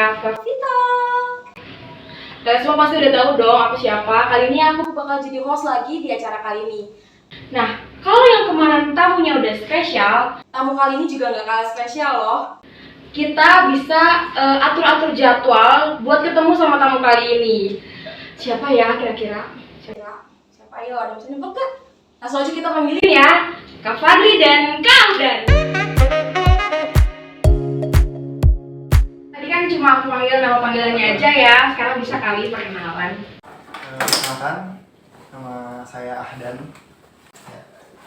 acara Coffee Talk. Kalian semua pasti udah tahu dong aku siapa. Kali ini aku bakal jadi host lagi di acara kali ini. Nah, kalau yang kemarin tamunya udah spesial, tamu kali ini juga nggak kalah spesial loh. Kita bisa atur-atur jadwal buat ketemu sama tamu kali ini. Siapa ya kira-kira? Siapa? Ayo, ada yang bisa nebak gak? Langsung aja kita panggilin ya, Kak Fadli dan Kak Audan. Tadi kan cuma aku panggil nama panggilannya aja ya, sekarang bisa kali perkenalan. Perkenalkan, nama saya Ahdan.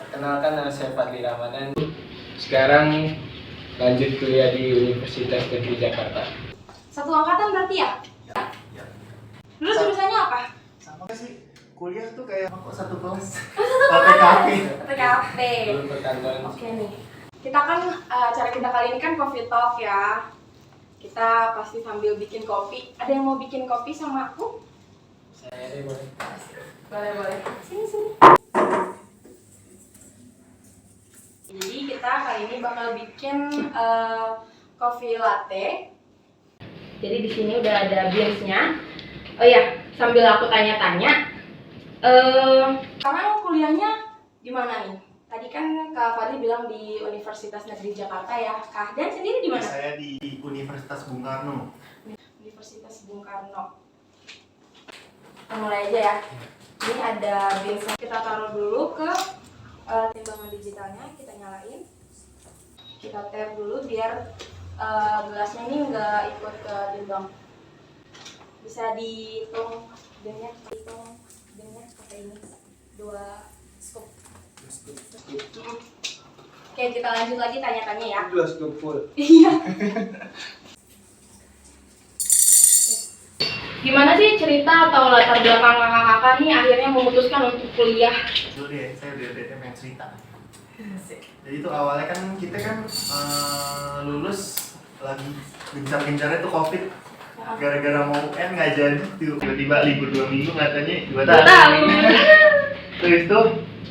Perkenalkan, nama saya Fadli Ramadan. Sekarang lanjut kuliah di Universitas Negeri Jakarta. Satu angkatan berarti ya? Ya. Dulu jurusannya apa? Sama sih, kuliah tuh kayak kok satu kelas. TKP. Dulu perkantoran. Oke nih. Kita kan acara kita kali ini kan Coffee Talk ya. Kita pasti sambil bikin kopi. Ada yang mau bikin kopi sama aku? Saya deh boleh. Boleh. Sini. Jadi kita kali ini bakal bikin coffee latte. Jadi di sini udah ada beansnya. Oh ya, sambil aku tanya-tanya. Sekarang kuliahnya di mana nih? Tadi kan Kak Fadli bilang di Universitas Negeri Jakarta ya. Kak Dan sendiri di mana? Saya di Universitas Bung Karno. Universitas Bung Karno. Kita mulai aja ya. Ini ada beansnya. Kita taruh dulu ke timbangan digitalnya, kita nyalain. Kita tap dulu biar gelasnya ini nggak ikut ke timbang. Bisa dihitung beannya pakai ini 2 scoop. Oke, kita lanjut lagi tanya-tanya ya. 2 scoop full. Iya. Gimana sih cerita atau latar belakang kakak-kakak nih akhirnya memutuskan untuk kuliah? Dulu deh, saya udah pengen cerita. Jadi itu awalnya kan kita kan lulus lagi gencar-gencarnya tuh COVID. Gara-gara mau UN nggak jadi, tiba-tiba libur 2 minggu katanya 2 tahun. Terus itu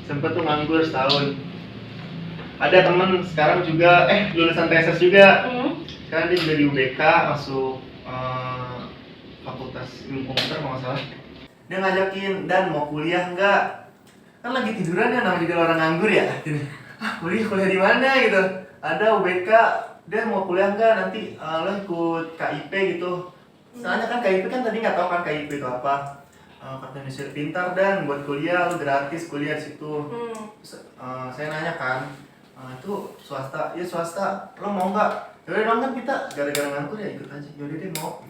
sempet tuh nganggur setahun. Ada temen sekarang juga lulusan tesis juga. Sekarang dia juga di UBK masuk Fakultas Ilmu Komputer kalau nggak salah. Dia ngajakin, Dan mau kuliah nggak? Kan lagi tiduran ya, namanya juga orang nganggur ya. Kuliah di mana gitu? Ada UBK. Dia mau kuliah nggak? Nanti lo ikut KIP gitu. Soalnya kan KIP kan tadi nggak tahu kan KIP itu apa. Kata Indonesia Pintar dan buat kuliah lo gratis kuliah di situ. Terus, saya nanya kan, itu swasta? Ya swasta. Lo mau nggak? Yaudah dong, kan kita gara-gara nganggur ya ikut aja. Yaudah deh mau.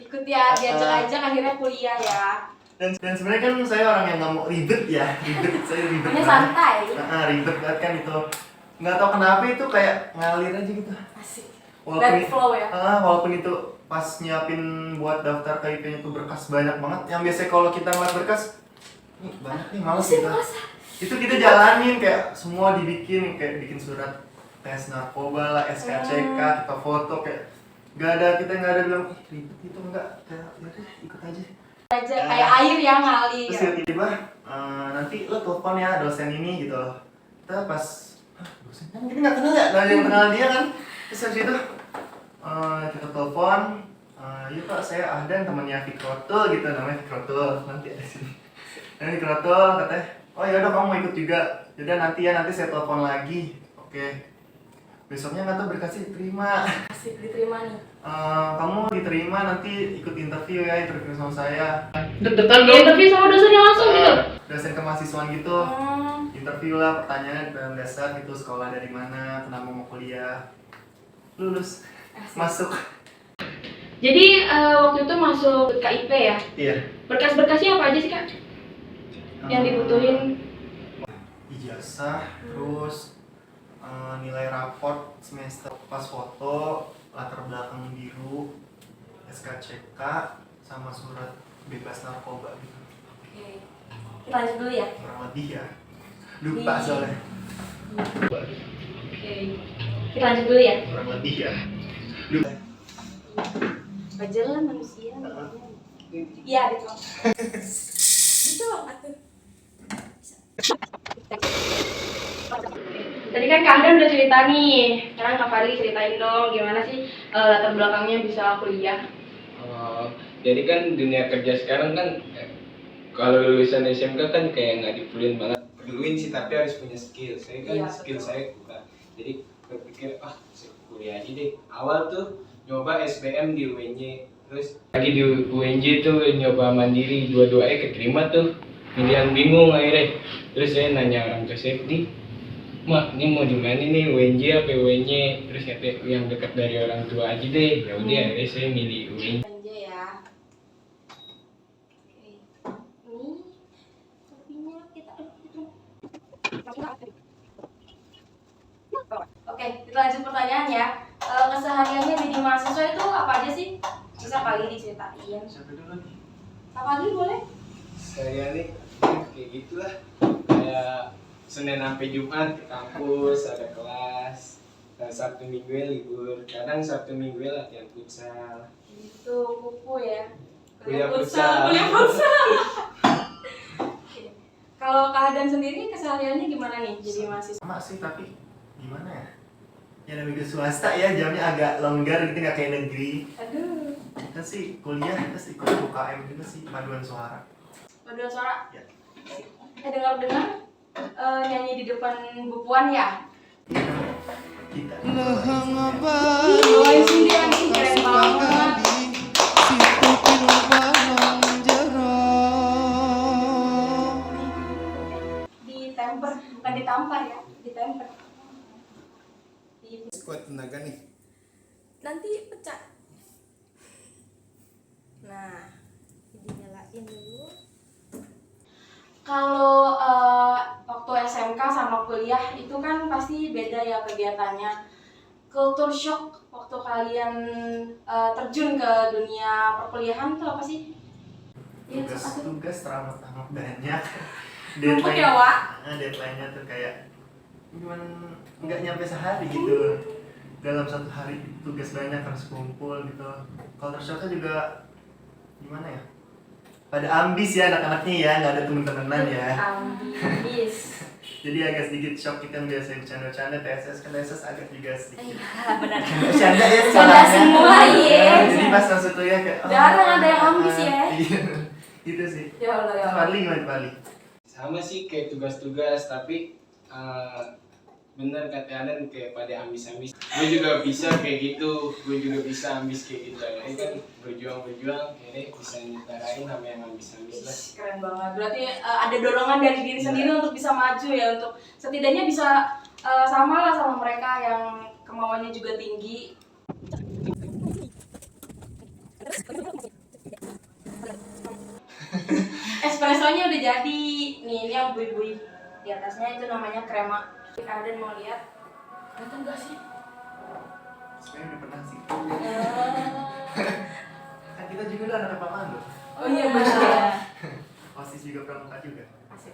Ikut ya, diajak-ajak akhirnya kuliah ya. Dan sebenarnya kan saya orang yang nggak mau ribet ya, saya ribet. Hanya santai. Ribet banget kan itu. Nggak tahu kenapa itu kayak ngalir aja gitu. Asik. Walaupun Flow ya. walaupun itu pas nyiapin buat daftar KIP-nya itu berkas banyak banget. Yang biasanya kalau kita ngeliat berkas, nih banyak nih males gitu. Itu kita jalanin kayak semua dibikin, kayak bikin surat tes narkoba lah, SKCK, kita foto kayak kita nggak ada bilang ribet itu enggak, kayak yaudah ikut aja. Kayak air yang ngalir. Terus tiba-tiba nanti lo telepon ya dosen ini gitu. Kita pas dosen kan kita nggak kenal ya, nggak ada yang kenal dia kan. Terus habis itu kita telepon, iya Pak saya Ahdan temannya Fikrotul gitu, namanya Fikrotul, nanti ada sini. Dan Fikrotul katanya, oh yaudah kamu mau ikut juga, yaudah nanti saya telepon lagi, oke. Besoknya nggak tahu berkasnya diterima. Asik, diterima nih. Kamu diterima nanti ikut interview sama saya. Deg-degan dong. Interview sama dosennya langsung gitu. Dosen kemahasiswaan gitu. Interview lah, pertanyaan dalam dasar gitu, sekolah dari mana, kenapa mau kuliah. Lulus. Asik. Masuk. Jadi waktu itu masuk KIP ya? Iya. Berkas-berkasnya apa aja sih Kak? Yang dibutuhin? Ijazah, terus nilai raport semester, pas foto, latar belakang biru, SKCK, sama surat bebas narkoba gitu. Oke. Kita lanjut dulu ya? Kurang lebih ya. Lupa soalnya. Oke. Kita lanjut dulu ya? Kurang lebih ya. Lupa. Wajar lah manusia. Iya, ditolong. Ditolong atuh. Tadi kan Kak Ahdan udah cerita nih, sekarang Kak Fadli ceritain dong gimana sih latar belakangnya bisa kuliah. Oh, jadi kan dunia kerja sekarang kan kalau lulusan SMK kan kayak nggak dipulin banget. Perluin sih tapi harus punya skill. Saya kan Iya, skill betul. saya kurang. Jadi berpikir saya kuliah aja deh. Awal tuh nyoba SBM di UNJ, terus lagi di UNJ tuh nyoba mandiri dua-duanya keterima tuh. Pilihan bingung akhirnya. Terus saya nanya orang tua saya, Mak, ini mau di mana nih, UNJ apa UNY? Terus katanya yang dekat dari orang tua aja deh. Ya udah, akhirnya saya milih UNJ. Aja ya. Oke. Ini kopinya kita Oke, kita lanjut pertanyaan ya. Kesehariannya jadi mahasiswa itu apa aja sih? Bisa kali diceritain. Siapa dulu nih? Kak Fadli boleh? Saya nih kayak gitulah, kayak Senin sampai Jumat ke kampus ada kelas, Sabtu Minggu libur, kadang Sabtu Minggu latihan futsal. Itu kupu ya. Kuliah futsal. Kuliah futsal. Oke. Kalau Kak Ahdan sendiri kesehariannya gimana nih jadi mahasiswa? Sama sih tapi gimana ya? Ya namanya ke swasta ya jamnya agak longgar gitu nggak kayak negeri. Aduh. Kita sih kuliah terus ikut UKM juga sih paduan suara. Paduan suara. Ya. Dengar-dengar nyanyi di depan Bu Puan ya? Kita. Ih, sini nih keren banget. Ditemper, bukan ditampar ya, ditemper. Kuat tenaga nih. Nanti pecah. Nah, dinyalain dulu. Kalau waktu SMK sama kuliah itu kan pasti beda ya kegiatannya. Culture shock waktu kalian terjun ke dunia perkuliahan itu apa sih? Iya, Tugas teramat banyak. Numpuk ya, Wak? Deadline-nya tuh kayak gimana nggak nyampe sehari gitu. Dalam satu hari tugas banyak harus kumpul gitu. Culture shock-nya juga gimana ya? Pada ambis ya anak-anaknya ya, nggak ada temen-temenan ya. Ambis. Jadi agak sedikit shock kita biasa bercanda-bercanda TSS kan TSS agak juga sedikit. Iya, benar. Bercanda ya Bercanda semua, iya. Jadi pas masuk kuliah kayak Jarang ada yang ambis ya. Iya. Gitu sih. Ya Allah ya. Fadli gimana Fadli? Sama sih kayak tugas-tugas tapi bener kata Adan kayak pada ambis-ambis. Gue juga bisa kayak gitu, gue juga bisa ambis kayak gitu. Ini kan berjuang-berjuang, akhirnya bisa nyetarain sama yang ambis-ambis lah. Keren banget. Berarti ada dorongan dari diri sendiri untuk bisa maju ya, untuk setidaknya bisa sama lah sama mereka yang kemauannya juga tinggi. Espressonya udah jadi. Nih, ini yang buih-buih di atasnya itu namanya krema. Kalian mau lihat? Datang gak sih? Sebenarnya udah pernah sih. Kan kita juga udah anak Pak Mando. Oh iya benar. OSIS juga pramuka juga. Asik.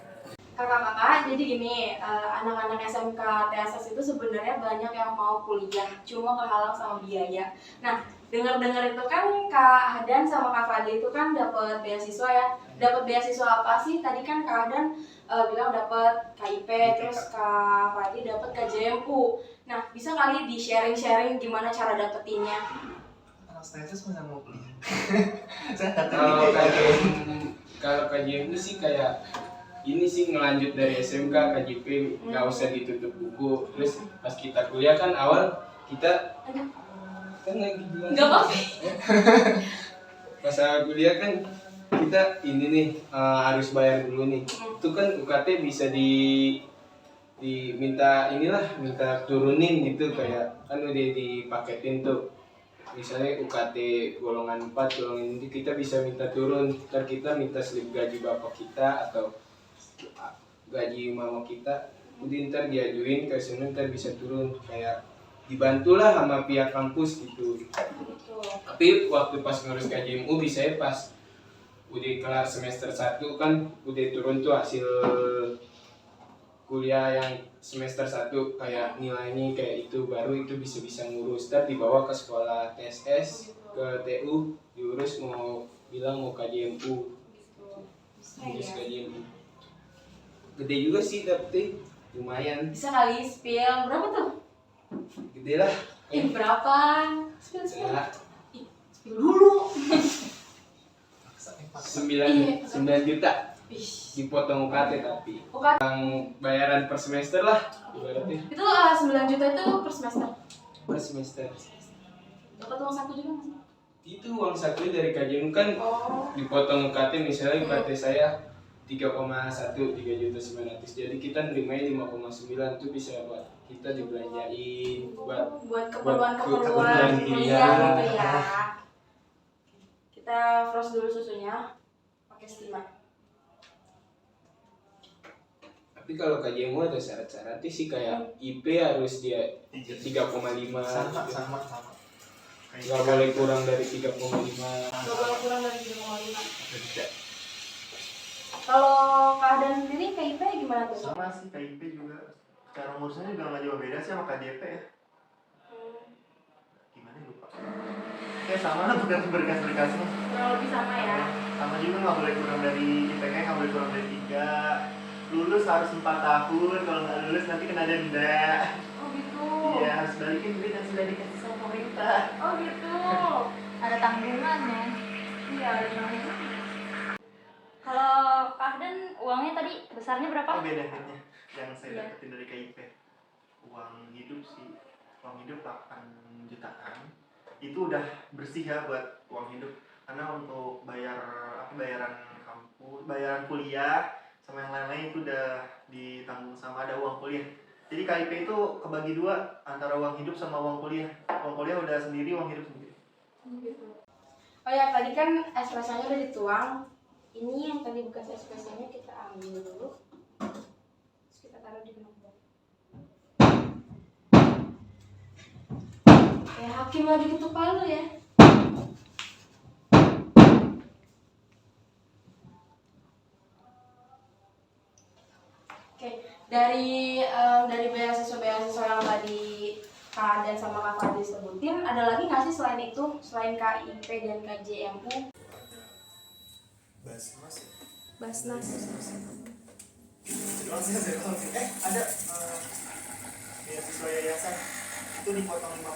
Kakak-kakak, jadi gini, anak-anak SMK TSS itu sebenarnya banyak yang mau kuliah, cuma kehalang sama biaya. Nah, dengar-dengar itu kan Kak Ahdan sama Kak Fadli itu kan dapat beasiswa ya. Dapat beasiswa apa sih? Tadi kan Kak Ahdan bilang dapat KIP, terus Kak Fadli dapat KJMU. Nah, bisa kali di sharing-sharing gimana cara dapetinnya? Anak TSS masa mau kuliah? Saya Kalau KJM itu sih kayak ini sih ngelanjut dari SMK KJP, nggak usah ditutup buku. Terus pas kita kuliah kan awal kita kan lagi bilang Nggak apa-apa. pas awal kuliah kan kita ini nih harus bayar dulu nih. Itu kan UKT bisa diminta minta turunin gitu, kayak kan udah dipaketin tuh. Misalnya UKT golongan 4, golongan ini kita bisa minta turun. Ntar kita minta slip gaji bapak kita atau gaji mama kita, udah ntar diajuin ke sana, ntar bisa turun, kayak dibantulah sama pihak kampus gitu. Tapi waktu pas ngurus KJMU bisa ya pas udah kelar semester 1 kan udah turun tuh hasil kuliah yang semester 1 kayak nilainya kayak itu, baru itu bisa ngurus. Ntar dibawa ke sekolah TSS, ke TU, diurus mau bilang mau KJMU. Ngurus KJMU. Gede juga sih tapi lumayan Bisa kali spill berapa tuh? gede lah. Berapa? Spill. Ya, Ih, spill dulu. 9 juta Ih. dipotong UKT tapi UKT. yang bayaran per semester lah ibaratnya Itu 9 juta itu per semester. per semester. Dapat uang saku juga nggak sih? Itu uang saku dari kajian kan Oh. dipotong UKT, misalnya UKT saya 3,1 3.900.000, jadi kita nerimanya 5,9, itu bisa buat kita dibelanjain Buat keperluan-keperluan keperluan kuliah kuliah. gitu ya. Kita frost dulu susunya pakai steamer. Tapi kalau KJMU ada syarat-syaratnya sih, kayak IP harus dia 3,5 Sama gitu. sama. Nggak boleh kurang dari 3,5. Nggak boleh kurang dari 3,5. Tidak. Kalau keadaan sendiri KIP gimana tuh? Sama sih KIP juga. Cara ngurusnya juga nggak jauh beda sih sama KJP ya. Gimana lupa. Ya sama lah berkas-berkasnya. Kurang lebih sama ya. Sama juga nggak boleh kurang dari IPK, nggak boleh kurang dari 3. Lulus harus 4 tahun, kalau nggak lulus nanti kena denda. Oh gitu. Iya, harus balikin duit yang sudah dikasih sama pemerintah. Oh gitu. Ada tanggungan ya. Iya, ada namanya. Kalau Kak Dan uangnya tadi besarnya berapa? Oh benefitnya yang saya Iya. dapetin dari KIP, uang hidup sih, uang hidup 8 jutaan. Itu udah bersih ya buat uang hidup, karena untuk bayaran kampus, bayaran kuliah sama yang lain-lain itu udah ditanggung sama ada uang kuliah. Jadi KIP itu kebagi dua antara uang hidup sama uang kuliah. Uang kuliah udah sendiri, uang hidup sendiri. Gitu. Oh ya, tadi kan espressonya udah dituang. Ini yang tadi bekas espressonya kita ambil dulu. Terus kita taruh di knockbox. Ya, hakim lagi ketuk palu ya. Oke, dari beasiswa yang tadi Kak Dan sama Kak Fadli sebutin, ada lagi nggak sih selain itu, selain KIP dan KJMU? Basnas. Ada beasiswa yayasan itu dipotong 50%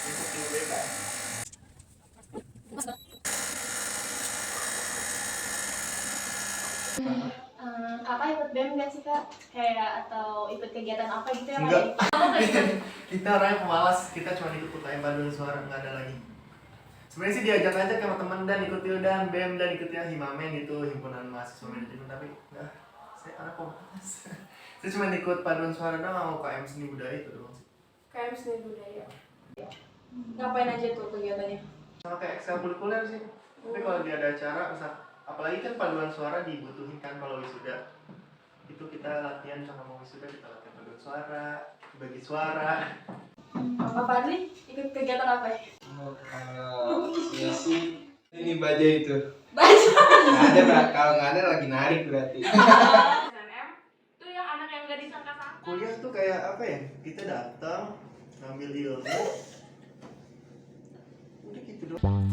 untuk di UBK. Kakak ikut BEM nggak sih Kak? Kayak atau ikut kegiatan apa gitu yang Enggak. ada? Kita orangnya pemalas, kita cuma ikut UKM paduan suara, nggak ada lagi. Sebenarnya sih diajak-ajak sama teman dan ikut dan BEM dan ikut ya Himamen gitu, himpunan mahasiswa manajemen, tapi enggak, saya anak pemalas. Saya cuma ikut paduan suara doang sama UKM seni budaya itu doang sih. KM Seni Budaya. Ngapain aja tuh kegiatannya? Sama kayak ekstrakurikuler sih. Tapi kalau dia ada acara, misal apalagi kan paduan suara dibutuhin kan kalau wisuda. Itu kita latihan sama mau wisuda, kita latihan paduan suara, bagi suara. Kak Fadli ikut kegiatan apa ya? Kalau ya sih ini baja itu. Baca. Nggak ada, Mbak. Kalau nggak ada lagi narik berarti. SNM tuh yang anak yang gak disangka-sangka. Kuliah tuh kayak apa ya? Kita datang ngambil ilmu. Udah gitu doang.